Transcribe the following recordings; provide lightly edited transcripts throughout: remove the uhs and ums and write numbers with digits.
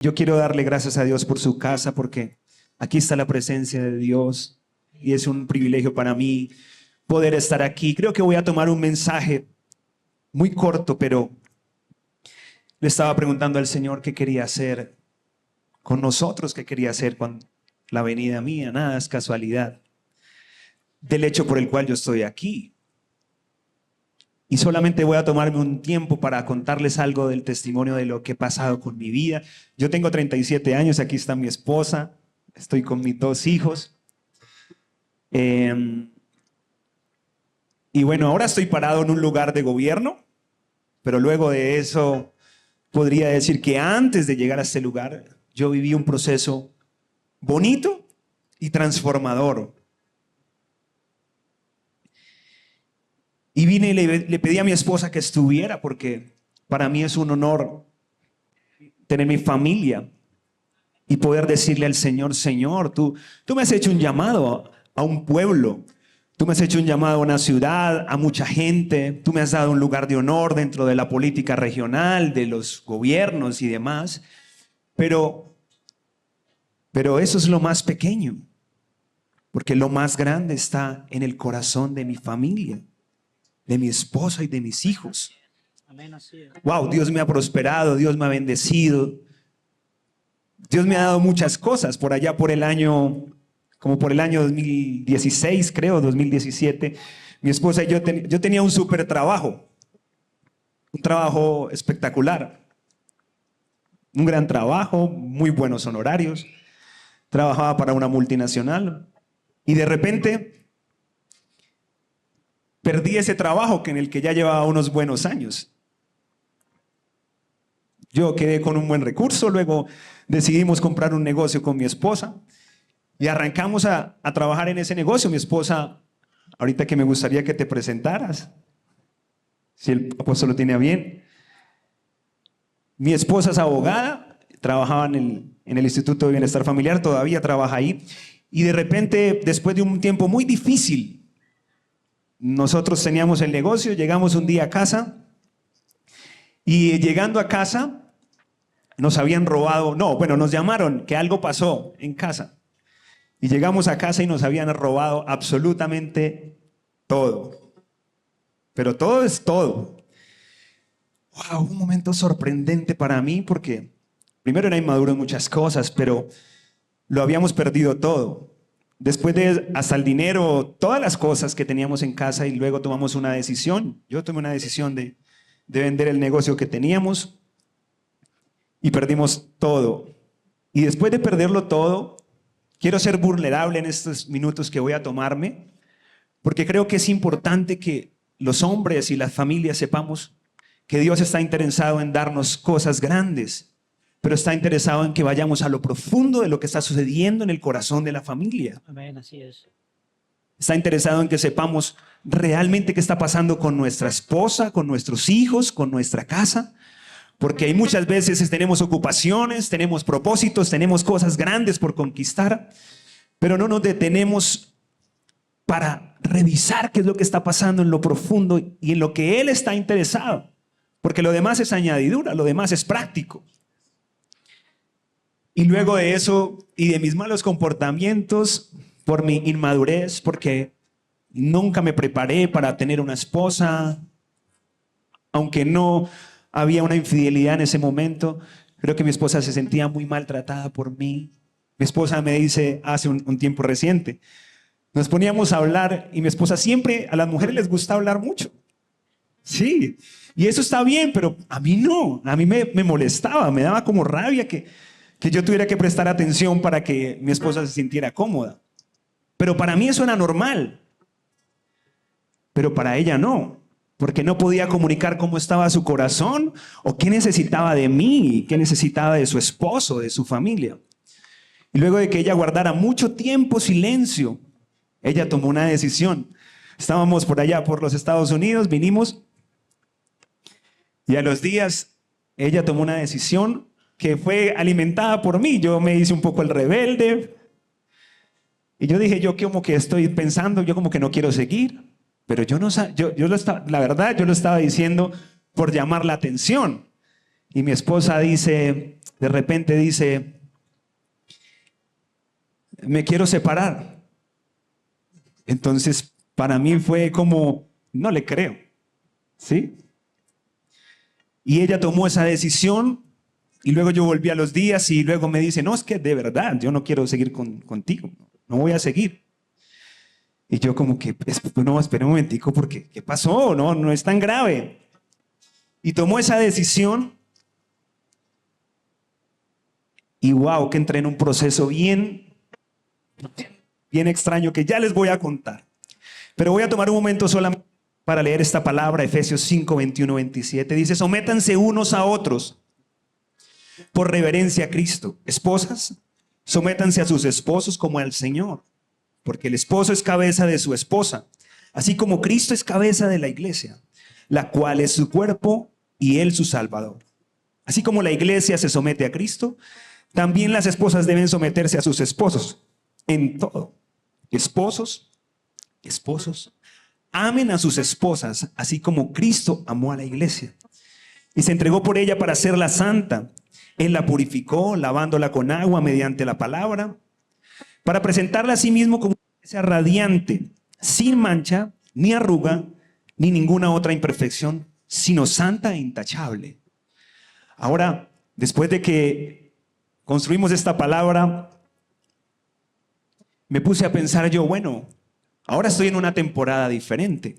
Yo quiero darle gracias a Dios por su casa porque aquí está la presencia de Dios y es un privilegio para mí poder estar aquí. Creo que voy a tomar un mensaje muy corto, pero le estaba preguntando al Señor qué quería hacer con nosotros, qué quería hacer con la venida mía. Nada es casualidad del hecho por el cual yo estoy aquí. Y solamente voy a tomarme un tiempo para contarles algo del testimonio de lo que he pasado con mi vida. Yo tengo 37 años, aquí está mi esposa, estoy con mis 2 hijos. Y bueno, ahora estoy parado en un lugar de gobierno, pero luego de eso podría decir que antes de llegar a este lugar, yo viví un proceso bonito y transformador. Y vine y le pedí a mi esposa que estuviera porque para mí es un honor tener mi familia y poder decirle al Señor, Señor, tú me has hecho un llamado a un pueblo, tú me has hecho un llamado a una ciudad, a mucha gente, tú me has dado un lugar de honor dentro de la política regional, de los gobiernos y demás, pero eso es lo más pequeño, porque lo más grande está en el corazón de mi familia, de mi esposa y de mis hijos. Wow, Dios me ha prosperado, Dios me ha bendecido. Dios me ha dado muchas cosas por allá por el año, como por el año 2016, creo, 2017. Mi esposa y yo tenía un súper trabajo, un trabajo espectacular, un gran trabajo, muy buenos honorarios. Trabajaba para una multinacional y de repente perdí ese trabajo en el que ya llevaba unos buenos años. Yo quedé con un buen recurso, luego decidimos comprar un negocio con mi esposa y arrancamos a trabajar en ese negocio. Mi esposa, ahorita que me gustaría que te presentaras, si el apóstol lo tiene a bien. Mi esposa es abogada, trabajaba en el Instituto de Bienestar Familiar, todavía trabaja ahí. Y de repente, después de un tiempo muy difícil, nosotros teníamos el negocio, llegamos un día a casa y llegando a casa nos habían robado, nos llamaron que algo pasó en casa y llegamos a casa y nos habían robado absolutamente todo, pero todo es todo. Wow, un momento sorprendente para mí porque primero era inmaduro en muchas cosas, pero lo habíamos perdido todo. Después de hasta el dinero, todas las cosas que teníamos en casa y luego tomamos una decisión. Yo tomé una decisión de vender el negocio que teníamos y perdimos todo. Y después de perderlo todo, quiero ser vulnerable en estos minutos que voy a tomarme, porque creo que es importante que los hombres y las familias sepamos que Dios está interesado en darnos cosas grandes, pero está interesado en que vayamos a lo profundo de lo que está sucediendo en el corazón de la familia. Amén, así es. Está interesado en que sepamos realmente qué está pasando con nuestra esposa, con nuestros hijos, con nuestra casa, porque hay muchas veces tenemos ocupaciones, tenemos propósitos, tenemos cosas grandes por conquistar, pero no nos detenemos para revisar qué es lo que está pasando en lo profundo y en lo que Él está interesado, porque lo demás es añadidura, lo demás es práctico. Y luego de eso y de mis malos comportamientos, por mi inmadurez, porque nunca me preparé para tener una esposa, aunque no había una infidelidad en ese momento, creo que mi esposa se sentía muy maltratada por mí. Mi esposa me dice hace un tiempo reciente, nos poníamos a hablar y mi esposa siempre, a las mujeres les gusta hablar mucho. Sí, y eso está bien, pero a mí no, a mí me molestaba, me daba como rabia que yo tuviera que prestar atención para que mi esposa se sintiera cómoda. Pero para mí eso era normal. Pero para ella no, porque no podía comunicar cómo estaba su corazón o qué necesitaba de mí, qué necesitaba de su esposo, de su familia. Y luego de que ella guardara mucho tiempo silencio, ella tomó una decisión. Estábamos por allá, por los Estados Unidos, vinimos y a los días ella tomó una decisión que fue alimentada por mí. Yo me hice un poco el rebelde y yo dije, yo como que estoy pensando, yo como que no quiero seguir, pero yo no, la verdad yo lo estaba diciendo por llamar la atención. Y mi esposa dice, de repente dice, me quiero separar. Entonces, para mí fue como, no le creo, ¿sí? Y ella tomó esa decisión y luego yo volví a los días y luego me dice, no, es que de verdad, yo no quiero seguir contigo, no voy a seguir. Y yo como que, no, espera un momentico, porque ¿qué pasó? No, no es tan grave. Y tomó esa decisión y wow, que entré en un proceso bien extraño que ya les voy a contar. Pero voy a tomar un momento solamente para leer esta palabra, Efesios 5, 21, 27. Dice, sométanse unos a otros por reverencia a Cristo. Esposas, sométanse a sus esposos como al Señor, porque el esposo es cabeza de su esposa, así como Cristo es cabeza de la iglesia, la cual es su cuerpo y él su Salvador. Así como la iglesia se somete a Cristo, también las esposas deben someterse a sus esposos en todo. Esposos, amen a sus esposas, así como Cristo amó a la iglesia y se entregó por ella para hacerla santa. Él la purificó, lavándola con agua mediante la palabra, para presentarla a sí mismo como una iglesia radiante, sin mancha, ni arruga, ni ninguna otra imperfección, sino santa e intachable. Ahora, después de que construimos esta palabra, me puse a pensar yo, bueno, ahora estoy en una temporada diferente,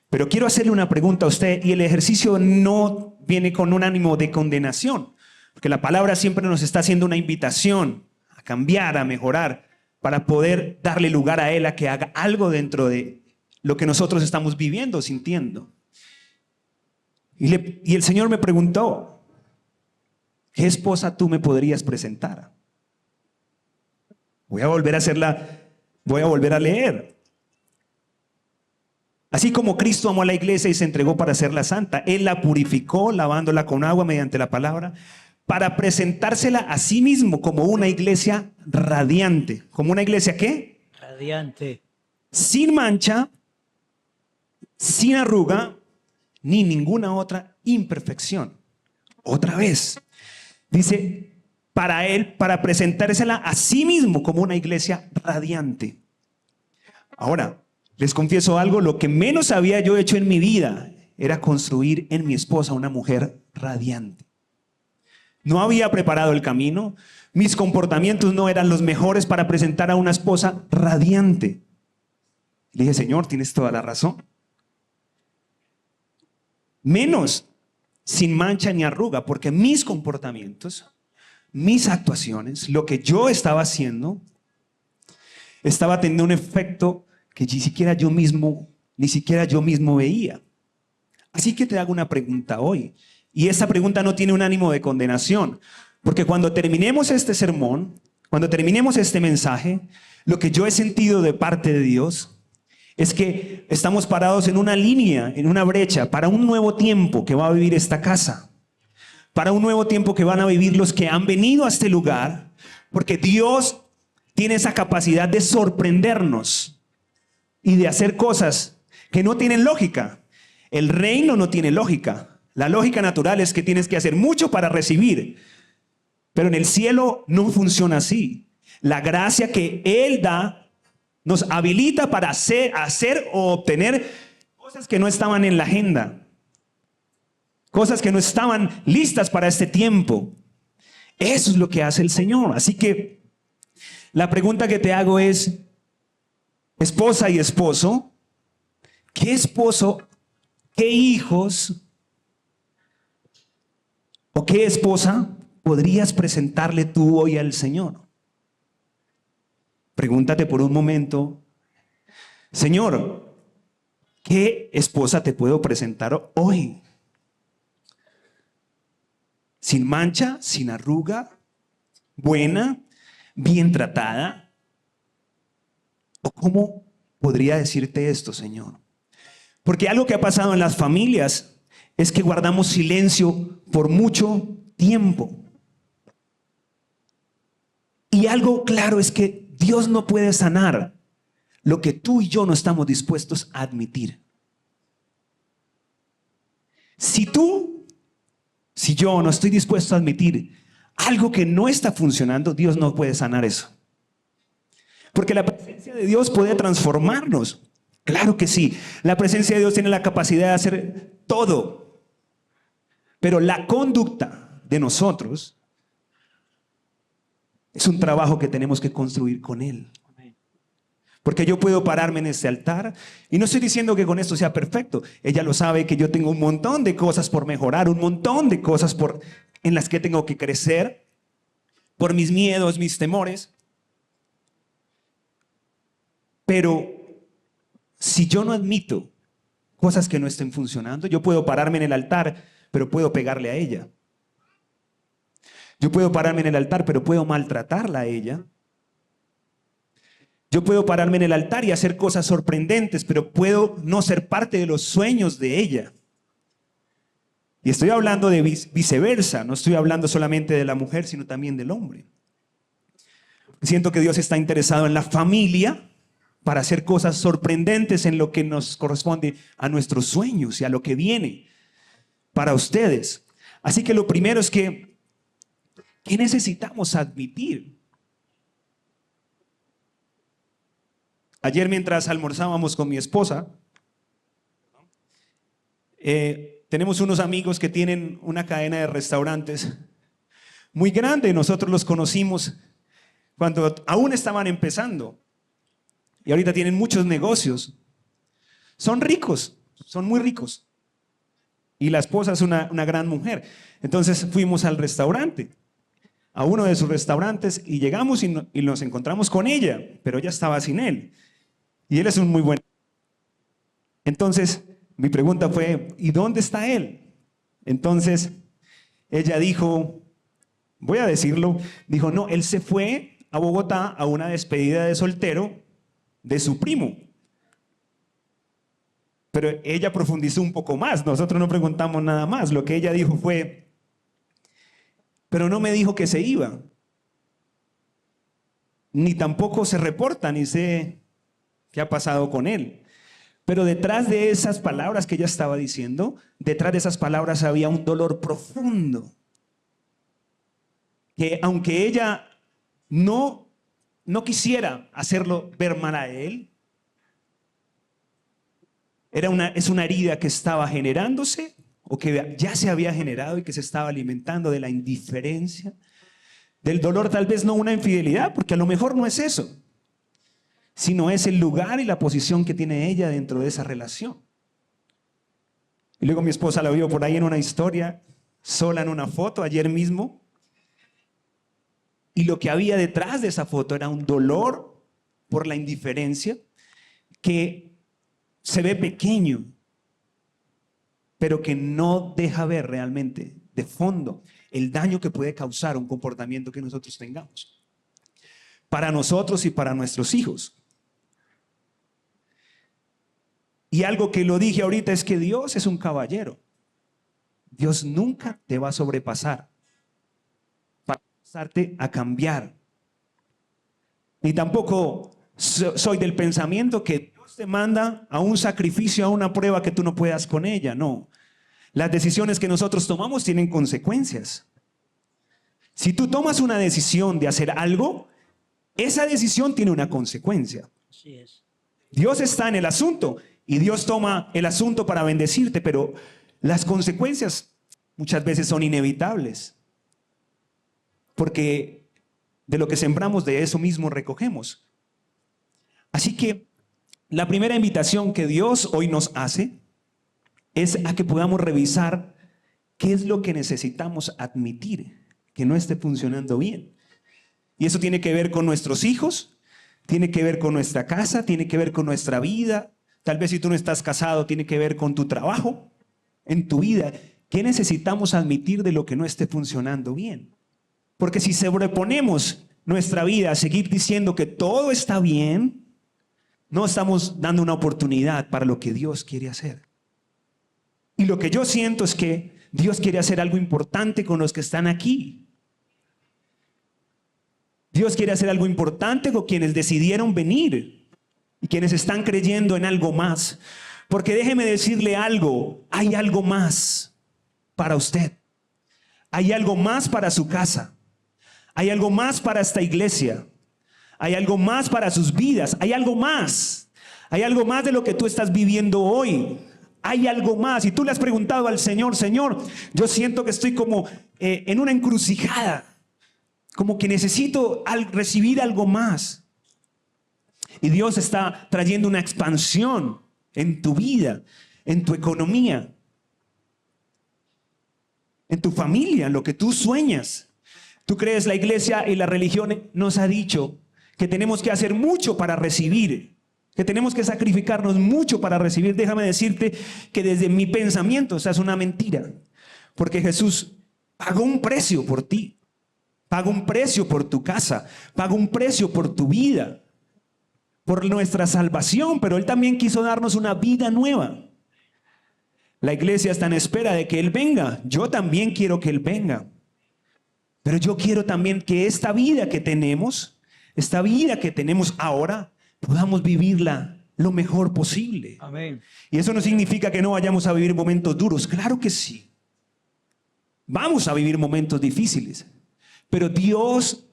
pero quiero hacerle una pregunta a usted y el ejercicio no viene con un ánimo de condenación, porque la palabra siempre nos está haciendo una invitación a cambiar, a mejorar, para poder darle lugar a Él a que haga algo dentro de lo que nosotros estamos viviendo, sintiendo. Y el Señor me preguntó, ¿qué esposa tú me podrías presentar? Voy a volver a leer. Así como Cristo amó a la iglesia y se entregó para hacerla santa, Él la purificó lavándola con agua mediante la palabra, para presentársela a sí mismo como una iglesia radiante. ¿Como una iglesia qué? Radiante. Sin mancha, sin arruga, ni ninguna otra imperfección. Otra vez, dice, para Él, para presentársela a sí mismo como una iglesia radiante. Ahora, les confieso algo, lo que menos había yo hecho en mi vida era construir en mi esposa una mujer radiante. No había preparado el camino, mis comportamientos no eran los mejores para presentar a una esposa radiante. Le dije, Señor, tienes toda la razón. Menos sin mancha ni arruga, porque mis comportamientos, mis actuaciones, lo que yo estaba haciendo, estaba teniendo un efecto que ni siquiera yo mismo veía. Así que te hago una pregunta hoy. Y esa pregunta no tiene un ánimo de condenación, porque cuando terminemos este sermón, cuando terminemos este mensaje, lo que yo he sentido de parte de Dios es que estamos parados en una línea, en una brecha, para un nuevo tiempo que va a vivir esta casa, para un nuevo tiempo que van a vivir los que han venido a este lugar, porque Dios tiene esa capacidad de sorprendernos y de hacer cosas que no tienen lógica. El reino no tiene lógica. La lógica natural es que tienes que hacer mucho para recibir, pero en el cielo no funciona así. La gracia que Él da nos habilita para hacer o obtener cosas que no estaban en la agenda, cosas que no estaban listas para este tiempo. Eso es lo que hace el Señor. Así que la pregunta que te hago es, esposa y esposo, ¿qué esposo, qué hijos o qué esposa podrías presentarle tú hoy al Señor? Pregúntate por un momento, Señor, ¿qué esposa te puedo presentar hoy? Sin mancha, sin arruga, buena, bien tratada. ¿O cómo podría decirte esto, Señor? Porque algo que ha pasado en las familias es que guardamos silencio por mucho tiempo. Y algo claro es que Dios no puede sanar lo que tú y yo no estamos dispuestos a admitir. Si Si yo no estoy dispuesto a admitir algo que no está funcionando, Dios no puede sanar eso. Porque la presencia de Dios puede transformarnos. Claro que sí. La presencia de Dios tiene la capacidad de hacer todo. Pero la conducta de nosotros es un trabajo que tenemos que construir con Él. Porque yo puedo pararme en este altar y no estoy diciendo que con esto sea perfecto. Ella lo sabe que yo tengo un montón de cosas por mejorar, un montón de cosas en las que tengo que crecer, por mis miedos, mis temores. Pero si yo no admito cosas que no estén funcionando, yo puedo pararme en el altar, pero puedo pegarle a ella. Yo puedo pararme en el altar, pero puedo maltratarla a ella. Yo puedo pararme en el altar y hacer cosas sorprendentes, pero puedo no ser parte de los sueños de ella. Y estoy hablando de viceversa, no estoy hablando solamente de la mujer, sino también del hombre. Siento que Dios está interesado en la familia para hacer cosas sorprendentes en lo que nos corresponde a nuestros sueños y a lo que viene para ustedes. Así que lo primero es que, ¿qué necesitamos admitir? Ayer mientras almorzábamos con mi esposa, tenemos unos amigos que tienen una cadena de restaurantes muy grande. Nosotros los conocimos cuando aún estaban empezando y ahorita tienen muchos negocios. Son ricos, son muy ricos. Y la esposa es una gran mujer. Entonces fuimos al restaurante, a uno de sus restaurantes, y llegamos y nos encontramos con ella, pero ella estaba sin él. Y él es un muy buen. Entonces, mi pregunta fue, ¿y dónde está él? Entonces, ella dijo, voy a decirlo, dijo, no, él se fue a Bogotá a una despedida de soltero de su primo. Pero ella profundizó un poco más, nosotros no preguntamos nada más. Lo que ella dijo fue, pero no me dijo que se iba. Ni tampoco se reporta, ni sé qué ha pasado con él. Pero detrás de esas palabras que ella estaba diciendo, detrás de esas palabras había un dolor profundo. Que aunque ella no quisiera hacerlo ver mal a él, es una herida que estaba generándose o que ya se había generado y que se estaba alimentando de la indiferencia, del dolor, tal vez no una infidelidad, porque a lo mejor no es eso, sino es el lugar y la posición que tiene ella dentro de esa relación. Y luego mi esposa la vio por ahí en una historia, sola en una foto, ayer mismo, y lo que había detrás de esa foto era un dolor por la indiferencia que se ve pequeño, pero que no deja ver realmente de fondo el daño que puede causar un comportamiento que nosotros tengamos, para nosotros y para nuestros hijos. Y algo que lo dije ahorita es que Dios es un caballero. Dios nunca te va a sobrepasar para forzarte a cambiar. Ni tampoco soy del pensamiento que Dios te manda a un sacrificio, a una prueba que tú no puedas con ella. No. Las decisiones que nosotros tomamos tienen consecuencias. Si tú tomas una decisión de hacer algo, esa decisión tiene una consecuencia. Así es. Dios está en el asunto y Dios toma el asunto para bendecirte, pero las consecuencias muchas veces son inevitables. Porque de lo que sembramos, de eso mismo recogemos. Así que la primera invitación que Dios hoy nos hace es a que podamos revisar qué es lo que necesitamos admitir que no esté funcionando bien. Y eso tiene que ver con nuestros hijos, tiene que ver con nuestra casa, tiene que ver con nuestra vida. Tal vez si tú no estás casado, tiene que ver con tu trabajo, en tu vida. ¿Qué necesitamos admitir de lo que no esté funcionando bien? Porque si sobreponemos nuestra vida a seguir diciendo que todo está bien, no estamos dando una oportunidad para lo que Dios quiere hacer. Y lo que yo siento es que Dios quiere hacer algo importante con los que están aquí. Dios quiere hacer algo importante con quienes decidieron venir y quienes están creyendo en algo más. Porque déjeme decirle algo, hay algo más para usted. Hay algo más para su casa. Hay algo más para esta iglesia. Hay algo más para sus vidas. Hay algo más. Hay algo más de lo que tú estás viviendo hoy. Hay algo más. Y tú le has preguntado al Señor, Señor, yo siento que estoy como en una encrucijada. Como que necesito recibir algo más. Y Dios está trayendo una expansión en tu vida, en tu economía, en tu familia, en lo que tú sueñas. Tú crees, la iglesia y la religión nos ha dicho que tenemos que hacer mucho para recibir, que tenemos que sacrificarnos mucho para recibir. Déjame decirte que desde mi pensamiento esa es una mentira, porque Jesús pagó un precio por ti, pagó un precio por tu casa, pagó un precio por tu vida, por nuestra salvación, pero Él también quiso darnos una vida nueva. La iglesia está en espera de que Él venga. Yo también quiero que Él venga. Pero yo quiero también que esta vida que tenemos ahora, podamos vivirla lo mejor posible. Amén. Y eso no significa que no vayamos a vivir momentos duros. Claro que sí. Vamos a vivir momentos difíciles. Pero Dios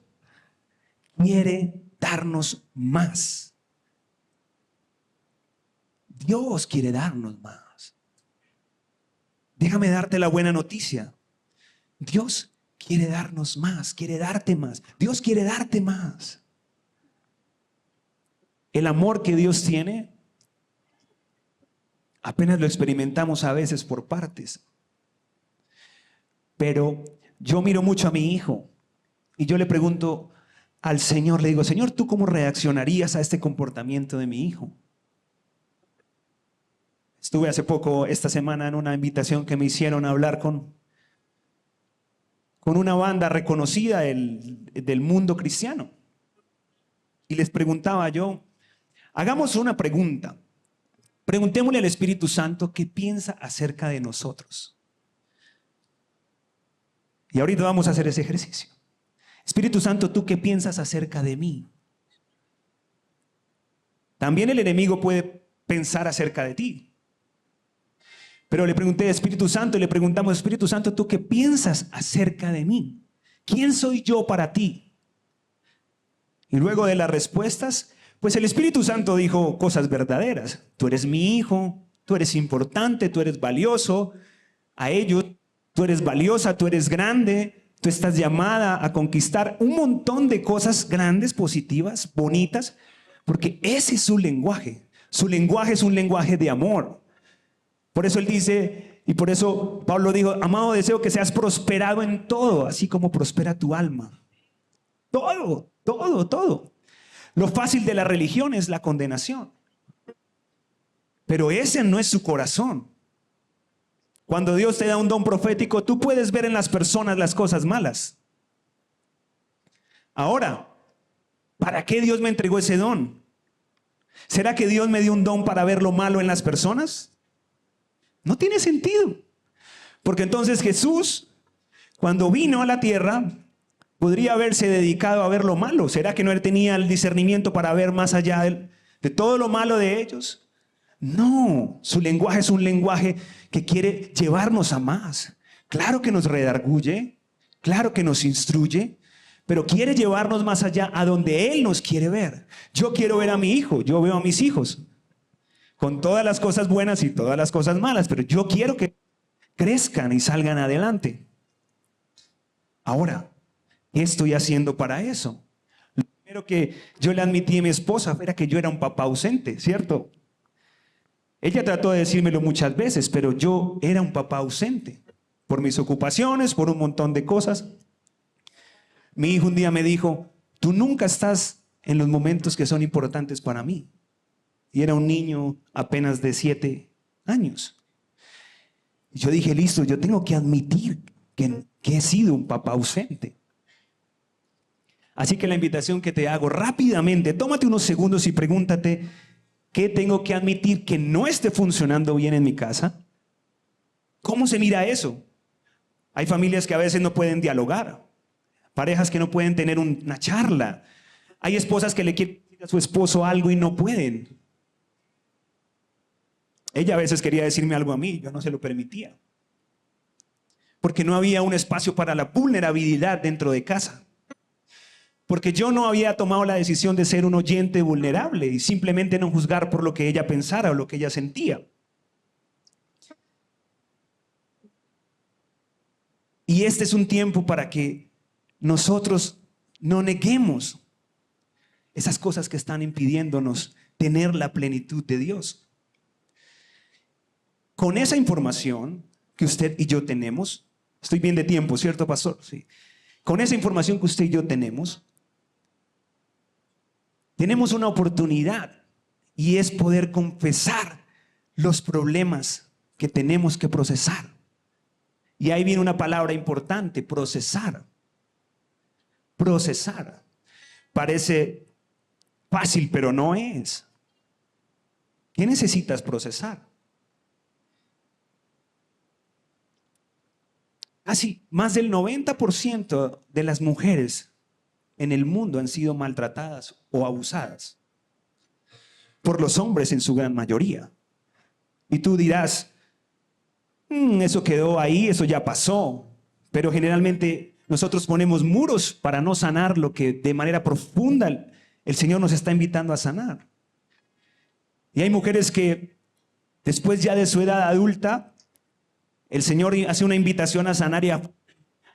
quiere darnos más. Dios quiere darnos más. Déjame darte la buena noticia. Dios quiere darnos más, quiere darte más. Dios quiere darte más. El amor que Dios tiene, apenas lo experimentamos a veces por partes. Pero yo miro mucho a mi hijo y yo le pregunto al Señor, le digo, Señor, ¿tú cómo reaccionarías a este comportamiento de mi hijo? Estuve hace poco, esta semana, en una invitación que me hicieron a hablar con una banda reconocida del mundo cristiano. Y les preguntaba yo, hagamos una pregunta. Preguntémosle al Espíritu Santo qué piensa acerca de nosotros. Y ahorita vamos a hacer ese ejercicio. Espíritu Santo, ¿tú qué piensas acerca de mí? También el enemigo puede pensar acerca de ti. Pero le pregunté a Espíritu Santo y le preguntamos, Espíritu Santo, ¿tú qué piensas acerca de mí? ¿Quién soy yo para ti? Y luego de las respuestas, pues el Espíritu Santo dijo cosas verdaderas. Tú eres mi hijo, tú eres importante, tú eres valioso. A ellos, tú eres valiosa, tú eres grande, tú estás llamada a conquistar un montón de cosas grandes, positivas, bonitas, porque ese es su lenguaje. Su lenguaje es un lenguaje de amor. Por eso él dice, y por eso Pablo dijo, amado, deseo que seas prosperado en todo, así como prospera tu alma. Todo, todo, todo. Lo fácil de la religión es la condenación. Pero ese no es su corazón. Cuando Dios te da un don profético, tú puedes ver en las personas las cosas malas. Ahora, ¿para qué Dios me entregó ese don? ¿Será que Dios me dio un don para ver lo malo en las personas? No tiene sentido. Porque entonces Jesús, cuando vino a la tierra, podría haberse dedicado a ver lo malo. ¿Será que no él tenía el discernimiento para ver más allá de todo lo malo de ellos? No, su lenguaje es un lenguaje que quiere llevarnos a más. Claro que nos redarguye, claro que nos instruye, pero quiere llevarnos más allá a donde Él nos quiere ver. Yo quiero ver a mi hijo, yo veo a mis hijos, con todas las cosas buenas y todas las cosas malas, pero yo quiero que crezcan y salgan adelante. Ahora, ¿qué estoy haciendo para eso? Lo primero que yo le admití a mi esposa era que yo era un papá ausente, ¿cierto? Ella trató de decírmelo muchas veces, pero yo era un papá ausente, por mis ocupaciones, por un montón de cosas. Mi hijo un día me dijo, tú nunca estás en los momentos que son importantes para mí. Y era un niño apenas de 7 años. Y yo dije, listo, yo tengo que admitir que he sido un papá ausente. Así que la invitación que te hago rápidamente, tómate unos segundos y pregúntate, ¿qué tengo que admitir que no esté funcionando bien en mi casa? ¿Cómo se mira eso? Hay familias que a veces no pueden dialogar, parejas que no pueden tener una charla. Hay esposas que le quieren decir a su esposo algo y no pueden. Ella a veces quería decirme algo a mí, yo no se lo permitía. porque no había un espacio para la vulnerabilidad dentro de casa. Porque yo no había tomado la decisión de ser un oyente vulnerable y simplemente no juzgar por lo que ella pensara o lo que ella sentía. Y este es un tiempo para que nosotros no neguemos esas cosas que están impidiéndonos tener la plenitud de Dios. Con esa información que usted y yo tenemos, estoy bien de tiempo, ¿cierto, pastor? Sí. Con esa información que usted y yo tenemos una oportunidad y es poder confesar los problemas que tenemos que procesar. Y ahí viene una palabra importante, procesar. Procesar. Parece fácil, pero no es. ¿Qué necesitas procesar? Casi más del 90% de las mujeres en el mundo han sido maltratadas o abusadas por los hombres en su gran mayoría. Y tú dirás, eso quedó ahí, eso ya pasó. Pero generalmente nosotros ponemos muros para no sanar lo que de manera profunda el Señor nos está invitando a sanar. Y hay mujeres que después ya de su edad adulta, el Señor hace una invitación a sanar y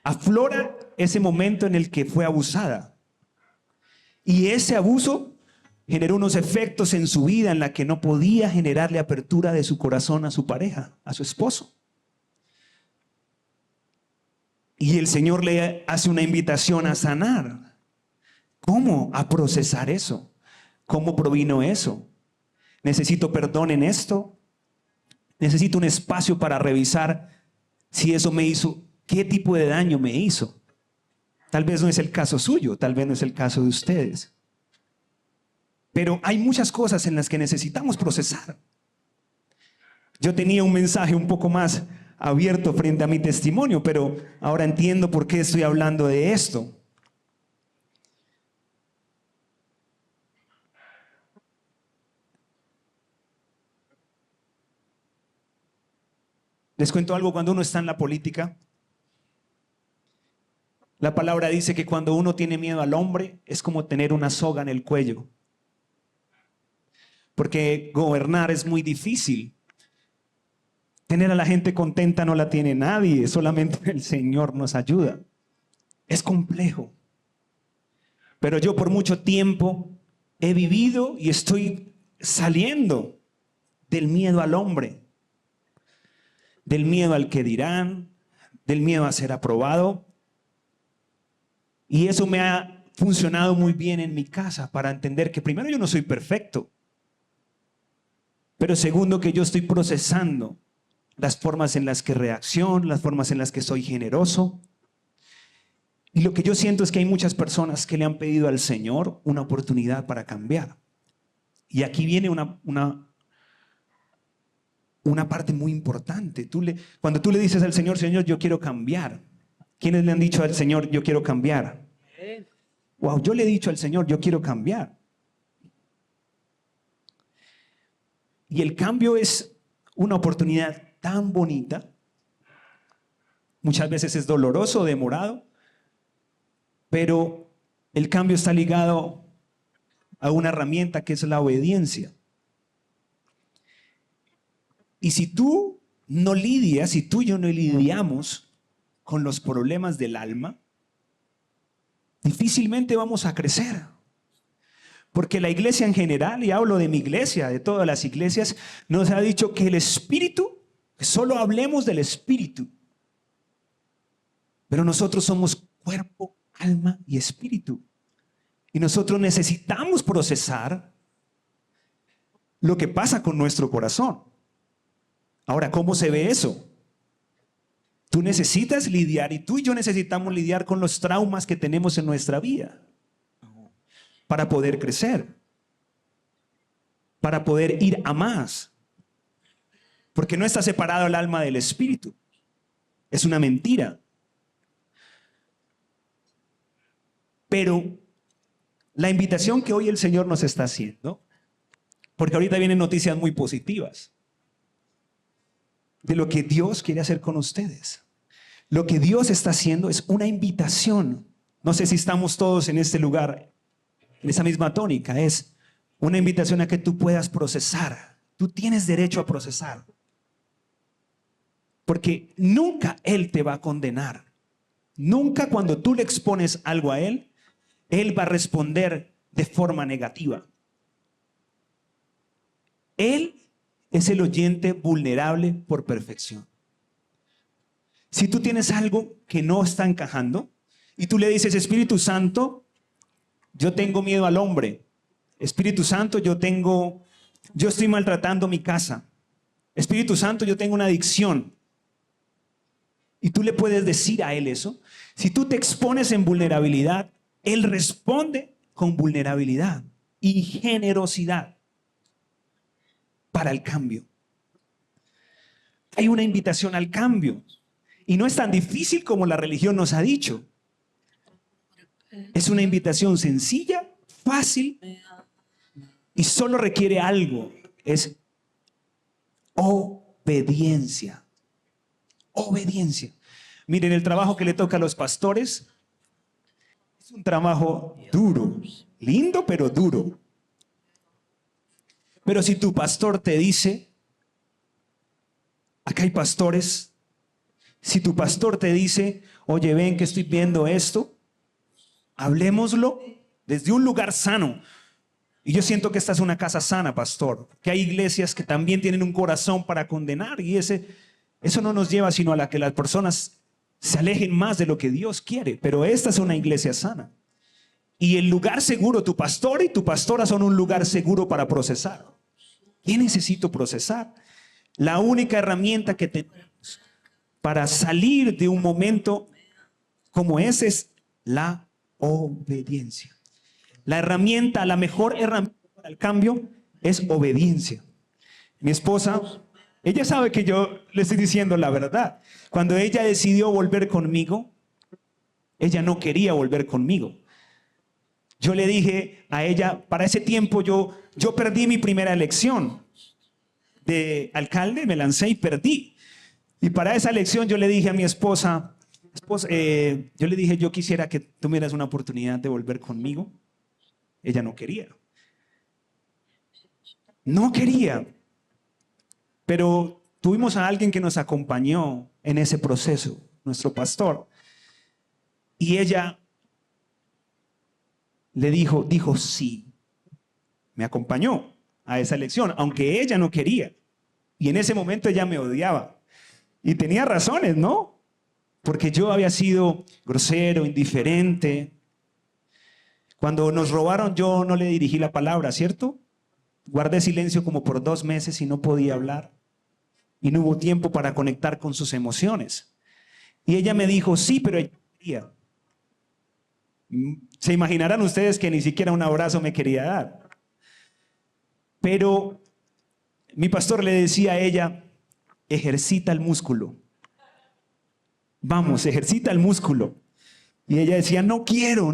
aflora ese momento en el que fue abusada. Y ese abuso generó unos efectos en su vida en la que no podía generarle apertura de su corazón a su pareja, a su esposo. Y el Señor le hace una invitación a sanar. ¿Cómo? A procesar eso. ¿Cómo provino eso? ¿Necesito perdón en esto? ¿Necesito un espacio para revisar si eso me hizo, qué tipo de daño me hizo? Tal vez no es el caso suyo, tal vez no es el caso de ustedes. Pero hay muchas cosas en las que necesitamos procesar. Yo tenía un mensaje un poco más abierto frente a mi testimonio, pero ahora entiendo por qué estoy hablando de esto. Les cuento algo, cuando uno está en la política, la palabra dice que cuando uno tiene miedo al hombre es como tener una soga en el cuello. Porque gobernar es muy difícil. Tener a la gente contenta no la tiene nadie, solamente el Señor nos ayuda. Es complejo. Pero yo por mucho tiempo he vivido y estoy saliendo del miedo al hombre, del miedo al que dirán, del miedo a ser aprobado. Y eso me ha funcionado muy bien en mi casa para entender que primero yo no soy perfecto, pero segundo que yo estoy procesando las formas en las que reacciono, las formas en las que soy generoso. Y lo que yo siento es que hay muchas personas que le han pedido al Señor una oportunidad para cambiar. Y aquí viene una parte muy importante. Cuando tú le dices al Señor, Señor, yo quiero cambiar. ¿Quiénes le han dicho al Señor, yo quiero cambiar? Wow, yo le he dicho al Señor, yo quiero cambiar. Y el cambio es una oportunidad tan bonita. Muchas veces es doloroso, demorado, pero el cambio está ligado a una herramienta que es la obediencia. Y si tú no lidias, si tú y yo no lidiamos con los problemas del alma, difícilmente vamos a crecer. Porque la iglesia en general, y hablo de mi iglesia, de todas las iglesias, nos ha dicho que el espíritu, que solo hablemos del espíritu. Pero nosotros somos cuerpo, alma y espíritu. Y nosotros necesitamos procesar lo que pasa con nuestro corazón. Ahora, ¿cómo se ve eso? Tú necesitas lidiar y tú y yo necesitamos lidiar con los traumas que tenemos en nuestra vida para poder crecer, para poder ir a más. Porque no está separado el alma del espíritu. Es una mentira. Pero la invitación que hoy el Señor nos está haciendo, porque ahorita vienen noticias muy positivas de lo que Dios quiere hacer con ustedes. Lo que Dios está haciendo es una invitación. No sé si estamos todos en este lugar, en esa misma tónica. Es una invitación a que tú puedas procesar. Tú tienes derecho a procesar. Porque nunca Él te va a condenar. Nunca cuando tú le expones algo a Él, Él va a responder de forma negativa. Él es el oyente vulnerable por perfección. Si tú tienes algo que no está encajando y tú le dices, Espíritu Santo, yo tengo miedo al hombre. Espíritu Santo, yo estoy maltratando mi casa. Espíritu Santo, yo tengo una adicción. Y tú le puedes decir a Él eso. Si tú te expones en vulnerabilidad, Él responde con vulnerabilidad y generosidad para el cambio. Hay una invitación al cambio. Y no es tan difícil como la religión nos ha dicho. Es una invitación sencilla, fácil, y solo requiere algo. Es obediencia. Obediencia. Miren, el trabajo que le toca a los pastores es un trabajo duro. Lindo, pero duro. Pero si tu pastor te dice, acá hay pastores, si tu pastor te dice, oye, ven que estoy viendo esto, hablémoslo desde un lugar sano. Y yo siento que esta es una casa sana, pastor, que hay iglesias que también tienen un corazón para condenar y eso no nos lleva sino a la que las personas se alejen más de lo que Dios quiere. Pero esta es una iglesia sana. Y el lugar seguro, tu pastor y tu pastora son un lugar seguro para procesar. ¿Qué necesito procesar? La única herramienta que tenemos para salir de un momento como ese es la obediencia. La mejor herramienta para el cambio es obediencia. Mi esposa, ella sabe que yo le estoy diciendo la verdad. Cuando ella decidió volver conmigo, ella no quería volver conmigo. Yo le dije a ella, para ese tiempo yo perdí mi primera elección de alcalde, me lancé y perdí. Y para esa elección yo le dije a mi esposa, yo le dije, yo quisiera que tú me dieras una oportunidad de volver conmigo. Ella no quería. No quería. Pero tuvimos a alguien que nos acompañó en ese proceso, nuestro pastor. Y ella le dijo sí. Me acompañó a esa elección, aunque ella no quería. Y en ese momento ella me odiaba. Y tenía razones, ¿no? Porque yo había sido grosero, indiferente. Cuando nos robaron yo no le dirigí la palabra, ¿cierto? Guardé silencio como por 2 meses y no podía hablar. Y no hubo tiempo para conectar con sus emociones. Y ella me dijo, sí, pero ella quería. Se imaginarán ustedes que ni siquiera un abrazo me quería dar. Pero mi pastor le decía a ella, ejercita el músculo. Vamos, ejercita el músculo. Y ella decía, no quiero,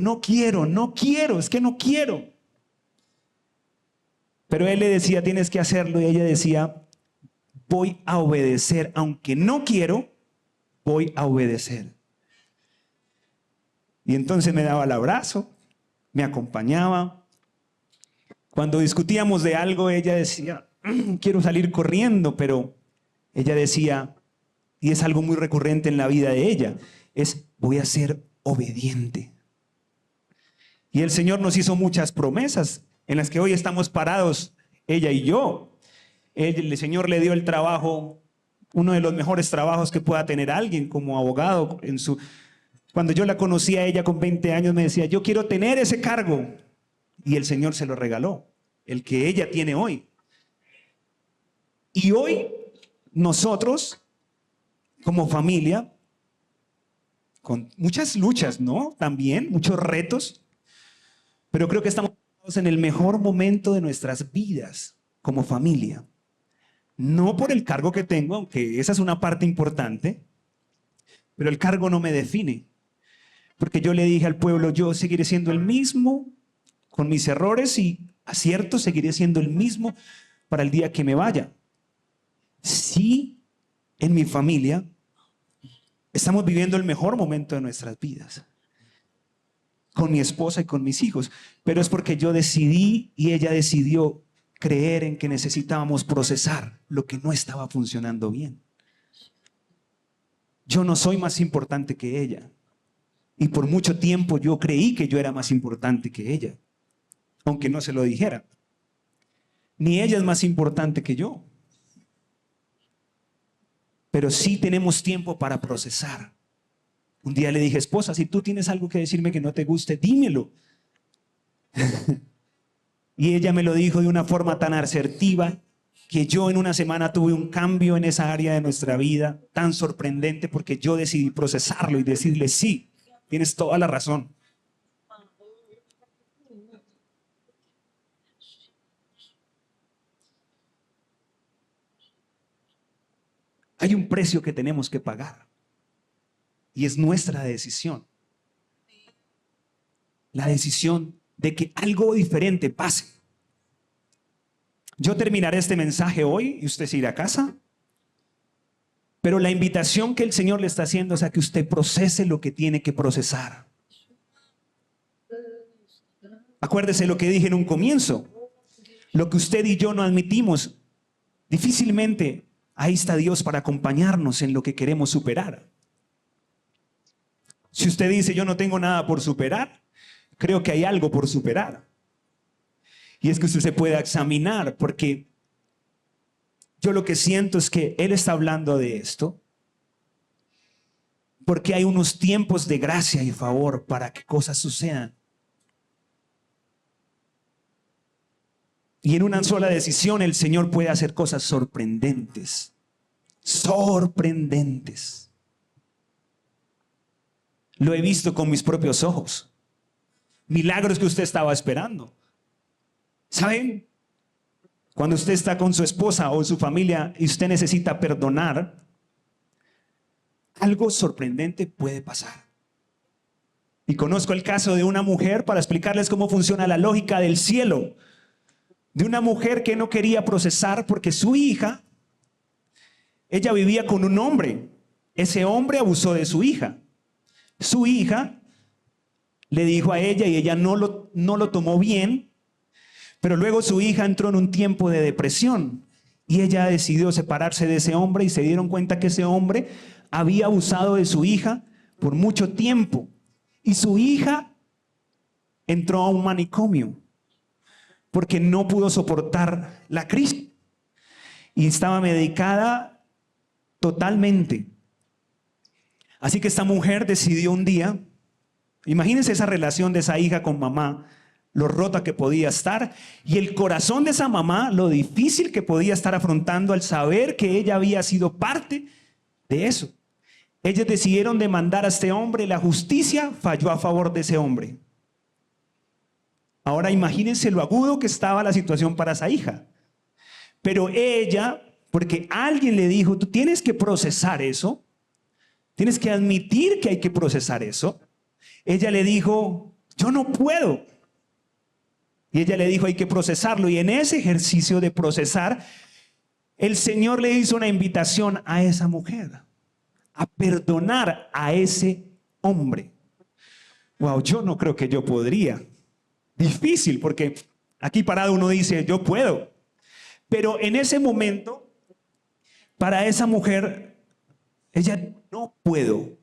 es que no quiero. Pero él le decía, tienes que hacerlo. Y ella decía, voy a obedecer. Aunque no quiero, voy a obedecer. Y entonces me daba el abrazo, me acompañaba. Cuando discutíamos de algo, ella decía, quiero salir corriendo, pero ella decía, y es algo muy recurrente en la vida de ella, es voy a ser obediente. Y el Señor nos hizo muchas promesas en las que hoy estamos parados, ella y yo. El Señor le dio el trabajo, uno de los mejores trabajos que pueda tener alguien como abogado. Cuando yo la conocí a ella con 20 años me decía, yo quiero tener ese cargo. Y el Señor se lo regaló, el que ella tiene hoy. Y hoy nosotros, como familia, con muchas luchas, ¿no? También, muchos retos, pero creo que estamos en el mejor momento de nuestras vidas como familia. No por el cargo que tengo, aunque esa es una parte importante, pero el cargo no me define. Porque yo le dije al pueblo, yo seguiré siendo el mismo con mis errores y aciertos, seguiré siendo el mismo para el día que me vaya. Sí, en mi familia Estamos viviendo el mejor momento de nuestras vidas, con mi esposa y con mis hijos, pero es porque yo decidí y ella decidió creer en que necesitábamos procesar lo que no estaba funcionando bien. Yo no soy más importante que ella. Y por mucho tiempo yo creí que yo era más importante que ella, aunque no se lo dijera. Ni ella es más importante que yo. Pero sí tenemos tiempo para procesar. Un día le dije, esposa, si tú tienes algo que decirme que no te guste, dímelo. Y ella me lo dijo de una forma tan asertiva que yo en una semana tuve un cambio en esa área de nuestra vida tan sorprendente porque yo decidí procesarlo y decirle, sí, tienes toda la razón. Hay un precio que tenemos que pagar y es nuestra decisión. La decisión de que algo diferente pase. Yo terminaré este mensaje hoy y usted se irá a casa, pero la invitación que el Señor le está haciendo es a que usted procese lo que tiene que procesar. Acuérdese lo que dije en un comienzo. Lo que usted y yo no admitimos, difícilmente ahí está Dios para acompañarnos en lo que queremos superar. Si usted dice, yo no tengo nada por superar, creo que hay algo por superar. Y es que usted se pueda examinar, porque yo lo que siento es que Él está hablando de esto, porque hay unos tiempos de gracia y favor para que cosas sucedan. Y en una sola decisión el Señor puede hacer cosas sorprendentes. Sorprendentes. Lo he visto con mis propios ojos. Milagros que usted estaba esperando. ¿Saben? Cuando usted está con su esposa o su familia y usted necesita perdonar, algo sorprendente puede pasar. Y conozco el caso de una mujer para explicarles cómo funciona la lógica del cielo. De una mujer que no quería procesar porque su hija, ella vivía con un hombre. Ese hombre abusó de su hija. Su hija le dijo a ella y ella no lo tomó bien, pero luego su hija entró en un tiempo de depresión y ella decidió separarse de ese hombre y se dieron cuenta que ese hombre había abusado de su hija por mucho tiempo y su hija entró a un manicomio porque no pudo soportar la crisis y estaba medicada totalmente. Así que esta mujer decidió un día, imagínense esa relación de esa hija con mamá, lo rota que podía estar, y el corazón de esa mamá, lo difícil que podía estar afrontando al saber que ella había sido parte de eso. Ellos decidieron demandar a este hombre, la justicia falló a favor de ese hombre. Ahora imagínense lo agudo que estaba la situación para esa hija. Pero ella, porque alguien le dijo, tú tienes que procesar eso, tienes que admitir que hay que procesar eso. Ella le dijo, yo no puedo. Y ella le dijo, hay que procesarlo. Y en ese ejercicio de procesar, el Señor le hizo una invitación a esa mujer, a perdonar a ese hombre. Wow, yo no creo que yo podría. Difícil, porque aquí parado uno dice, yo puedo. Pero en ese momento, para esa mujer, ella no puedo.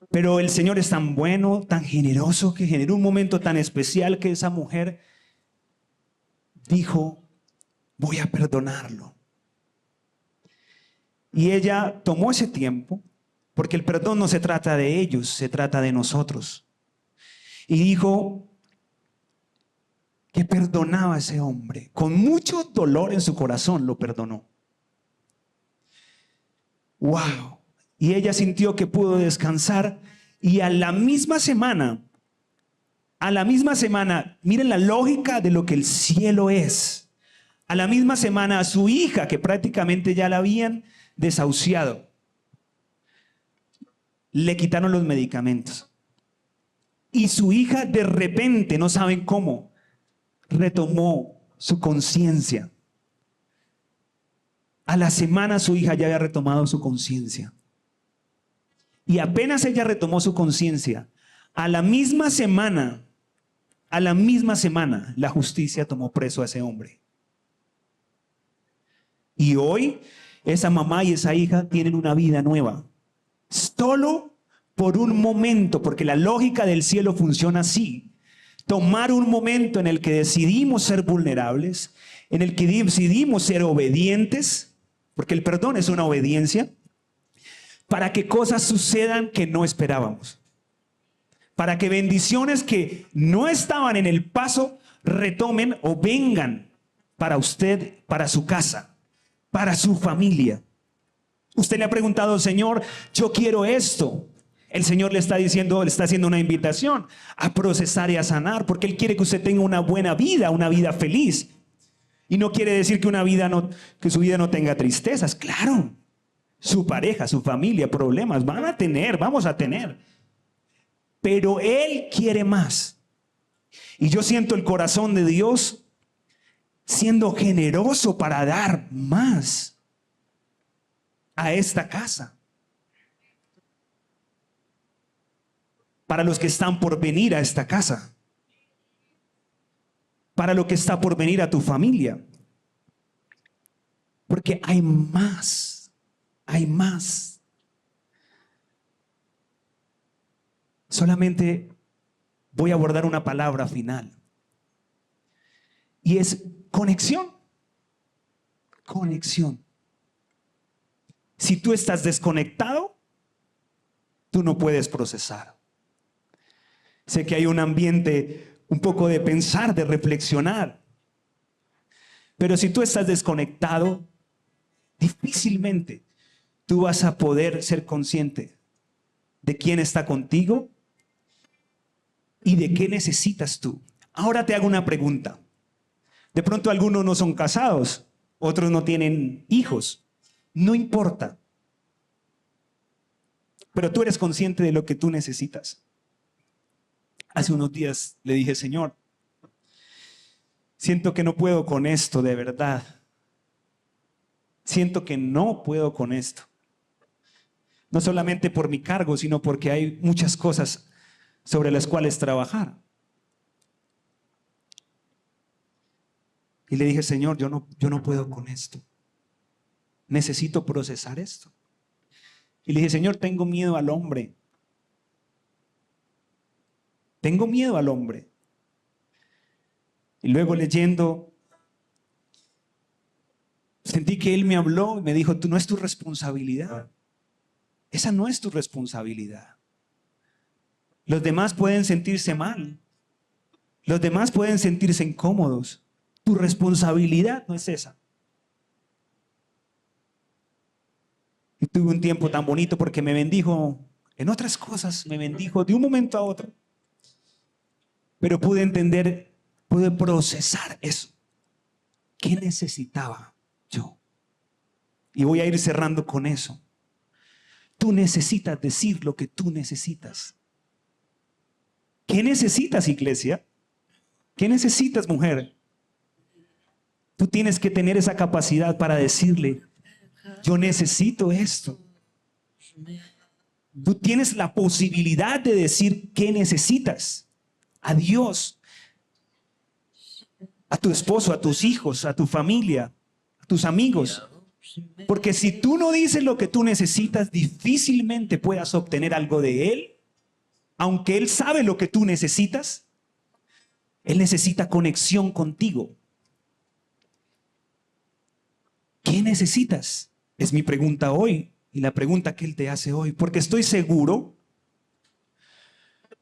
Pero el Señor es tan bueno, tan generoso, que generó un momento tan especial que esa mujer dijo, voy a perdonarlo. Y ella tomó ese tiempo, porque el perdón no se trata de ellos, se trata de nosotros. Y dijo que perdonaba a ese hombre. Con mucho dolor en su corazón lo perdonó. ¡Wow! Y ella sintió que pudo descansar y a la misma semana, miren la lógica de lo que el cielo es. A la misma semana a su hija, que prácticamente ya la habían desahuciado, le quitaron los medicamentos. Y su hija de repente, no saben cómo, retomó su conciencia. A la semana su hija ya había retomado su conciencia. Y apenas ella retomó su conciencia, a la misma semana, la justicia tomó preso a ese hombre. Y hoy esa mamá y esa hija tienen una vida nueva. Solo por un momento, porque la lógica del cielo funciona así. Tomar un momento en el que decidimos ser vulnerables, en el que decidimos ser obedientes, porque el perdón es una obediencia, para que cosas sucedan que no esperábamos. Para que bendiciones que no estaban en el paso retomen o vengan para usted, para su casa, para su familia. Usted le ha preguntado, Señor, yo quiero esto. El Señor le está diciendo, le está haciendo una invitación a procesar y a sanar, porque Él quiere que usted tenga una buena vida, una vida feliz. Y no quiere decir que que su vida no tenga tristezas. Claro, su pareja, su familia, problemas vamos a tener. Pero Él quiere más. Y yo siento el corazón de Dios siendo generoso para dar más a esta casa. Para los que están por venir a esta casa. Para lo que está por venir a tu familia. Porque hay más. Hay más. Solamente voy a abordar una palabra final. Y es conexión. Conexión. Si tú estás desconectado, tú no puedes procesar. Sé que hay un ambiente un poco de pensar, de reflexionar. Pero si tú estás desconectado, difícilmente tú vas a poder ser consciente de quién está contigo y de qué necesitas tú. Ahora te hago una pregunta. De pronto algunos no son casados, otros no tienen hijos. No importa. Pero tú eres consciente de lo que tú necesitas. Hace unos días le dije, Señor, siento que no puedo con esto, de verdad. Siento que no puedo con esto. No solamente por mi cargo, sino porque hay muchas cosas sobre las cuales trabajar. Y le dije, Señor, yo no puedo con esto. Necesito procesar esto. Y le dije, Señor, tengo miedo al hombre. Tengo miedo al hombre. Y luego leyendo, sentí que Él me habló y me dijo, no es tu responsabilidad. Esa no es tu responsabilidad. Los demás pueden sentirse mal. Los demás pueden sentirse incómodos. Tu responsabilidad no es esa. Y tuve un tiempo tan bonito porque me bendijo en otras cosas, me bendijo de un momento a otro. Pero pude entender, pude procesar eso. ¿Qué necesitaba yo? Y voy a ir cerrando con eso. Tú necesitas decir lo que tú necesitas. ¿Qué necesitas, iglesia? ¿Qué necesitas, mujer? Tú tienes que tener esa capacidad para decirle, yo necesito esto. Tú tienes la posibilidad de decir qué necesitas. A Dios, a tu esposo, a tus hijos, a tu familia, a tus amigos. Porque si tú no dices lo que tú necesitas, difícilmente puedas obtener algo de Él. Aunque Él sabe lo que tú necesitas, Él necesita conexión contigo. ¿Qué necesitas? Es mi pregunta hoy y la pregunta que Él te hace hoy. Porque estoy seguro,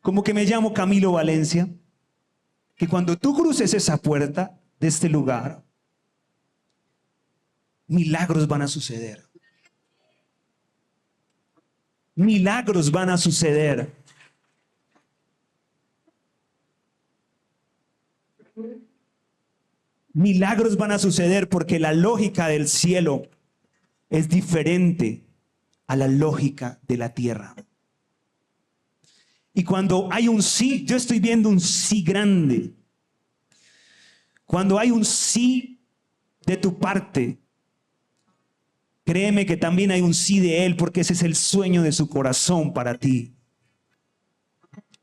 como que me llamo Camilo Valencia, que cuando tú cruces esa puerta de este lugar, milagros van a suceder. Milagros van a suceder. Milagros van a suceder porque la lógica del cielo es diferente a la lógica de la tierra. Y cuando hay un sí, yo estoy viendo un sí grande. Cuando hay un sí de tu parte, Créeme que también hay un sí de Él, porque ese es el sueño de su corazón para ti.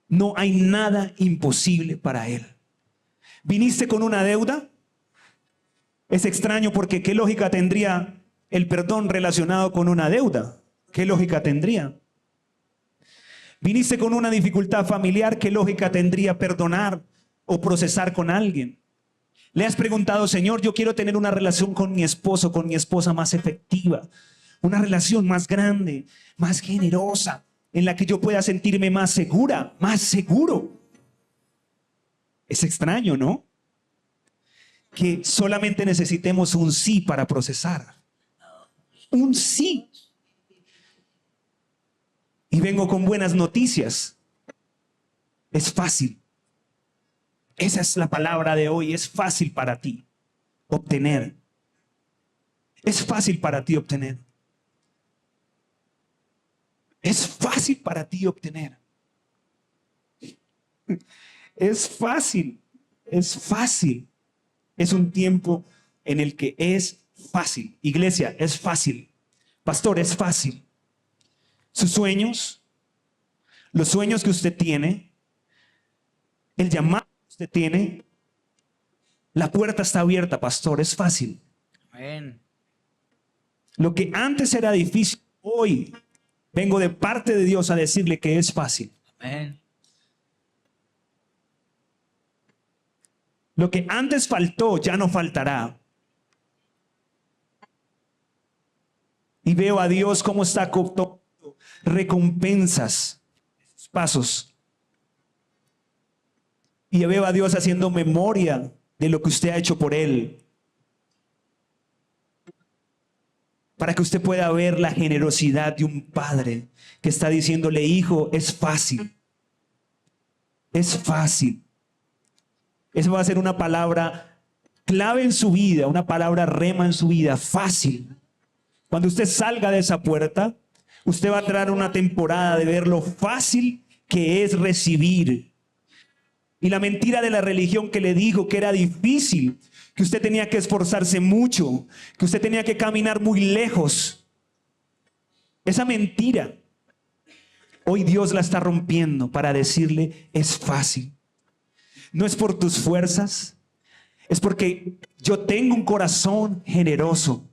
No hay nada imposible para Él. ¿Viniste con una deuda? Es extraño porque ¿qué lógica tendría el perdón relacionado con una deuda? ¿Qué lógica tendría? ¿Viniste con una dificultad familiar? ¿Qué lógica tendría perdonar o procesar con alguien? Le has preguntado, Señor, yo quiero tener una relación con mi esposo, con mi esposa más efectiva, una relación más grande, más generosa, en la que yo pueda sentirme más segura, más seguro. Es extraño, ¿no? Que solamente necesitemos un sí para procesar. Un sí. Y vengo con buenas noticias. Es fácil. Esa es la palabra de hoy. Es fácil para ti obtener. Es fácil para ti obtener. Es fácil para ti obtener. Es fácil. Es fácil. Es un tiempo en el que es fácil. Iglesia, es fácil. Pastor, es fácil. Sus sueños, los sueños que usted tiene, el llamado que usted tiene, la puerta está abierta, pastor, es fácil. Amén. Lo que antes era difícil, hoy vengo de parte de Dios a decirle que es fácil. Amén. Lo que antes faltó ya no faltará. Y veo a Dios cómo está tomando recompensas, pasos. Y veo a Dios haciendo memoria de lo que usted ha hecho por Él. Para que usted pueda ver la generosidad de un padre que está diciéndole, hijo, es fácil. Es fácil. Esa va a ser una palabra clave en su vida, una palabra rema en su vida, fácil. Cuando usted salga de esa puerta, usted va a entrar en una temporada de ver lo fácil que es recibir. Y la mentira de la religión que le dijo que era difícil, que usted tenía que esforzarse mucho, que usted tenía que caminar muy lejos. Esa mentira, hoy Dios la está rompiendo para decirle, es fácil. No es por tus fuerzas, es porque yo tengo un corazón generoso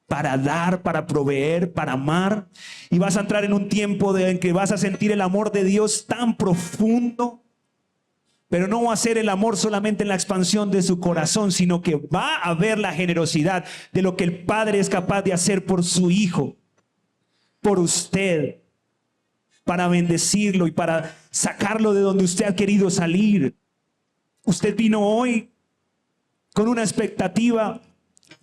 para dar, para proveer, para amar. Y vas a entrar en un tiempo en que vas a sentir el amor de Dios tan profundo. Pero no va a ser el amor solamente en la expansión de su corazón, sino que va a ver la generosidad de lo que el Padre es capaz de hacer por su Hijo, por usted, para bendecirlo y para sacarlo de donde usted ha querido salir. Usted vino hoy con una expectativa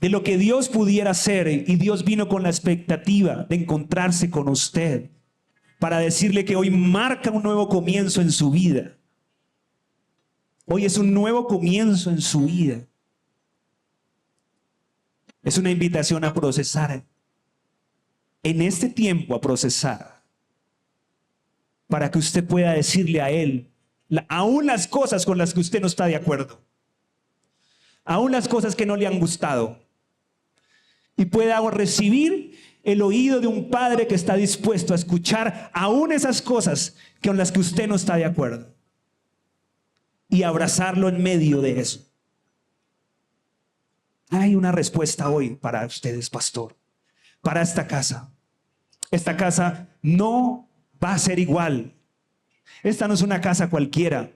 de lo que Dios pudiera hacer, y Dios vino con la expectativa de encontrarse con usted para decirle que hoy marca un nuevo comienzo en su vida. Hoy es un nuevo comienzo en su vida. Es una invitación a procesar. En este tiempo a procesar. Para que usted pueda decirle a Él, aún las cosas con las que usted no está de acuerdo. Aún las cosas que no le han gustado. Y pueda recibir el oído de un padre que está dispuesto a escuchar aún esas cosas con las que usted no está de acuerdo. Y abrazarlo en medio de eso. Hay una respuesta hoy para ustedes, pastor. Para esta casa. Esta casa no va a ser igual. Esta no es una casa cualquiera.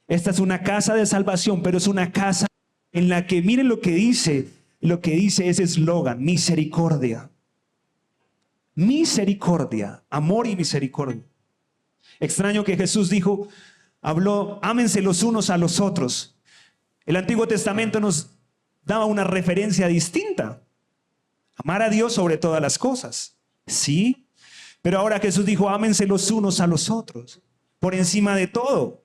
Esta es una casa de salvación, pero es una casa en la que, miren lo que dice ese eslogan, misericordia. Misericordia, amor y misericordia. Extraño que Jesús habló, ámense los unos a los otros. El Antiguo Testamento nos daba una referencia distinta. Amar a Dios sobre todas las cosas. Sí, pero ahora Jesús dijo, ámense los unos a los otros, por encima de todo.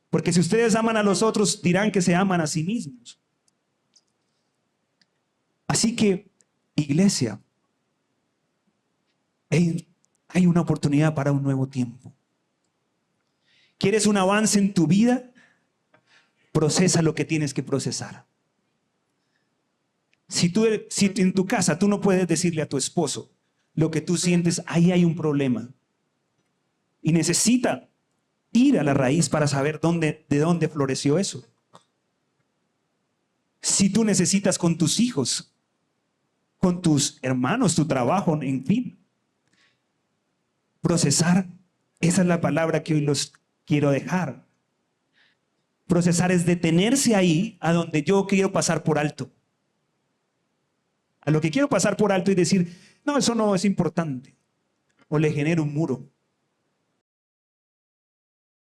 Porque si ustedes aman a los otros, dirán que se aman a sí mismos. Así que, iglesia, hay una oportunidad para un nuevo tiempo. ¿Quieres un avance en tu vida? Procesa lo que tienes que procesar. Si en tu casa tú no puedes decirle a tu esposo lo que tú sientes, ahí hay un problema. Y necesita ir a la raíz para saber de dónde floreció eso. Si tú necesitas con tus hijos, con tus hermanos, tu trabajo, en fin, procesar, esa es la palabra que hoy los quiero dejar. Procesar es detenerse ahí a donde yo quiero pasar por alto. A lo que quiero pasar por alto y decir, no, eso no es importante. O le genero un muro.